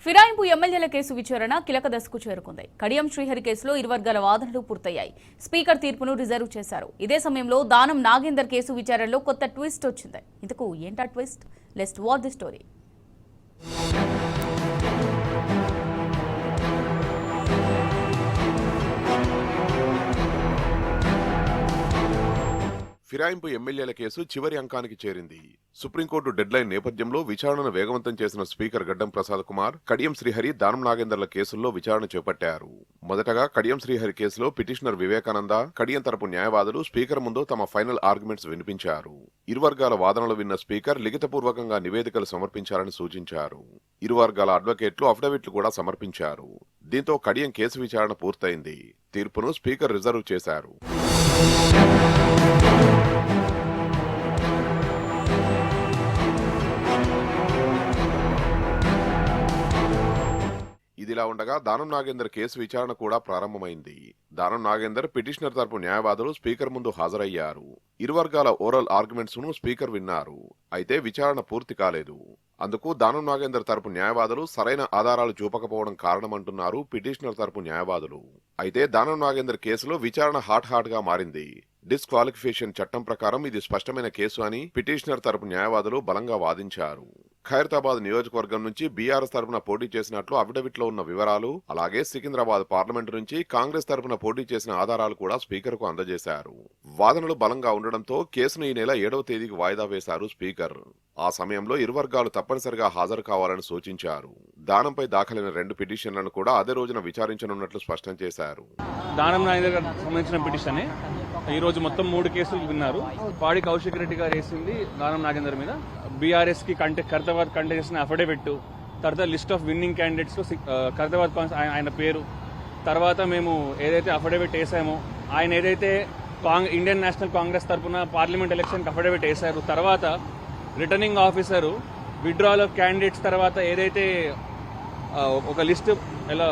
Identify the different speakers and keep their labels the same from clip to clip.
Speaker 1: ఫిరాయింపు ఎమ్మెల్యేల కేసు విచారణ కీలక దశకు చేరుకుంది. కడియం శ్రీహరి కేసులో ఇరు వర్గాల వాదనలు పూర్తయ్యాయి. స్పీకర్ తీర్పును రిజర్వ్ చేశారు. ఇదే సమయంలో దానం నాగేందర్ కేసు విచారణలో కొత్త ట్విస్ట్ వచ్చింది. ఇంతకు ఏంటా twist? Let's watch the story.
Speaker 2: ఫిరాయింపు ఎమ్మెల్యేల కేసు చివరి అంకానికి చేరింది. సుప్రీంకోర్టు డెడ్లైన్ నేపథ్యంలో విచారణను వేగవంతం చేసిన స్పీకర్ గడ్డం ప్రసాద్ కుమార్, కడియం శ్రీహరి, దానం నాగేందర్ల కేసుల్లో విచారణ చేపట్టారు. మొదటగా కడియం శ్రీహరి కేసులో పిటిషనర్ వివేకానంద, కడియం తరపు న్యాయవాదులు స్పీకర్ ముందు తమ ఫైనల్ ఆర్గ్యుమెంట్స్ వినిపించారు. ఇరు వర్గాల వాదనలు విన్న స్పీకర్ లిఖితపూర్వకంగా నివేదికలు సమర్పించాలని సూచించారు. ఇరు వర్గాల అడ్వకేట్లు అఫిడవిట్లు కూడా సమర్పించారు. దీంతో కడియం కేసు విచారణ పూర్తయింది. తీర్పును స్పీకర్ రిజర్వ్ చేశారు. ఇదిలా ఉండగా దానం నాగేందర్ కేసు విచారణ కూడా ప్రారంభమైంది. దానం నాగేందర్, పిటిషనర్ తరపు న్యాయవాదులు స్పీకర్ ముందు హాజరయ్యారు. ఇరు వర్గాల ఓరల్ ఆర్గ్యుమెంట్స్ ను స్పీకర్ విన్నారు. అయితే విచారణ పూర్తి కాలేదు. అందుకు దానం నాగేందర్ తరపు న్యాయవాదులు సరైన ఆధారాలు చూపకపోవడం కారణమంటున్నారు పిటిషనర్ తరపు న్యాయవాదులు. అయితే దానం నాగేందర్ కేసులో విచారణ హాట్ గా మారింది. డిస్క్వాలిఫికేషన్ చట్టం ప్రకారం ఇది స్పష్టమైన కేసు అని పిటిషనర్ తరపు న్యాయవాదులు బలంగా వాదించారు. ఖైరతాబాద్ నియోజకవర్గం నుంచి బీఆర్ఎస్ తరపున పోటీ చేసినట్లు అఫిడవిట్లో ఉన్న వివరాలు, అలాగే సికింద్రాబాద్ పార్లమెంటు నుంచి కాంగ్రెస్ తరపున పోటీ చేసిన ఆధారాలు కూడా స్పీకర్ కు అందజేశారు. వాదనలు బలంగా ఉండడంతో కేసును ఈ నెల 7వ తేదీకి వాయిదా వేశారు స్పీకర్. ఆ సమయంలో ఇరు వర్గాలు తప్పనిసరిగా హాజరు కావాలని సూచించారు. దానంపై దాఖలైన 2 పిటిషన్లను కూడా అదే రోజున విచారించనున్నట్లు స్పష్టం చేశారు.
Speaker 3: దానం నాగేందర్ గారికి సంబంధించిన పిటిషన్ ఈ రోజు మొత్తం 3 కేసులు విన్నారు. పాడి కౌశిక్ రెడ్డి గారు వేసింది దానం నాగేందర్ మీద, బీఆర్ఎస్ కి ఖైరతాబాద్ కంటెస్ట్ చేసిన అఫిడవిట్, తర్వాత లిస్ట్ ఆఫ్ విన్నింగ్ క్యాండిడేట్స్ లో ఖైరతాబాద్ ఆయన పేరు, తర్వాత మేము ఏదైతే అఫిడవిట్ వేసామో ఆయన ఏదైతే ఇండియన్ నేషనల్ కాంగ్రెస్ తరఫున పార్లమెంట్ ఎలక్షన్ అఫిడవిట్ వేశారు, తర్వాత returning officer withdrawal of candidates తర్వాత ఏదైతే ఒక లిస్ట్ ఎలా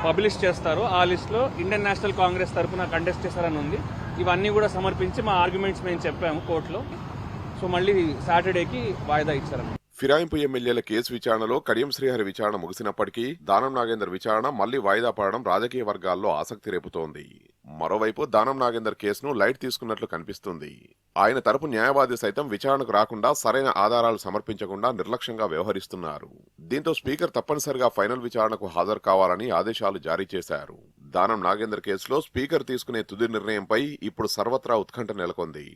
Speaker 3: పబ్లిష్ చేస్తారో ఆ లిస్ట్ లో ఇండియన్ నేషనల్ కాంగ్రెస్ తరఫున కంటెస్ట్ చేస్తారని ఉంది. ఇవన్నీ కూడా సమర్పించి మా ఆర్గ్యుమెంట్స్ మేము చెప్పాము కోర్టులో. సో మళ్ళీ సాటర్డేకి వాయిదా ఇచ్చారన్నమాట.
Speaker 2: ఫిరాయింపు ఎమ్మెల్యేల కేసు విచారణలో కడియం శ్రీహరి విచారణ ముగిసినప్పటికీ దానం నాగేందర్ విచారణ మళ్లీ వాయిదా పడడం రాజకీయ వర్గాల్లో ఆసక్తి రేపుతోంది. మరోవైపు దానం నాగేందర్ కేసును లైట్ తీసుకున్నట్లు కనిపిస్తుంది. ఆయన తరపు న్యాయవాది సైతం విచారణకు రాకుండా సరైన ఆధారాలు సమర్పించకుండా నిర్లక్ష్యంగా వ్యవహరిస్తున్నారు. దీంతో స్పీకర్ తప్పనిసరిగా ఫైనల్ విచారణకు హాజరు కావాలని ఆదేశాలు జారీ చేశారు. దానం నాగేందర్ కేసులో స్పీకర్ తీసుకునే తుది నిర్ణయంపై ఇప్పుడు సర్వత్రా ఉత్కంఠ నెలకొంది.